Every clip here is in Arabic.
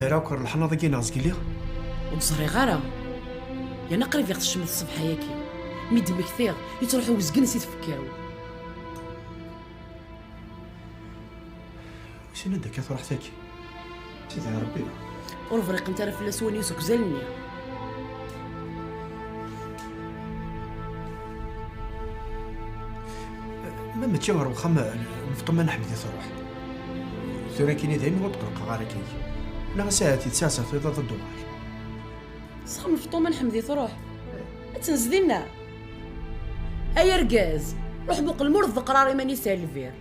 راكر الحناضه كي ناس كيلي وتصري غارة يا نقري في الشمس الصبح ياكي ميد مكثير يتروحوا وزقن سي تفكاو. شنو داك يا فرحتك سيدي يا ربي ورفريق انت راه فلاس ونيوسك زلني ما تشاور وخما نفطم نحمد يروح ثوري كيني دايما وتقلق غاركي لا ساعتي تساسا في ضد الدوار صخم الفطومه نحمدي تروح تنزدينا اي رقاز روح بوق المرض قراري ماني سالفير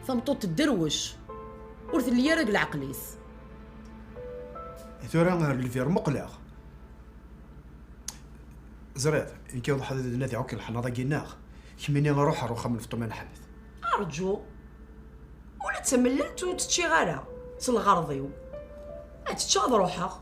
ثمطوط الدروش ورث اللي يرق العقليس ثوري غير الفير مقلق زريت إن كي وضح هذا النادي عوكل الحناضه كيناخ كميني نروح من الفطومه نحمد ارجو ولا تمللت وتتشي غاره سل غرضيو تتشاض روحها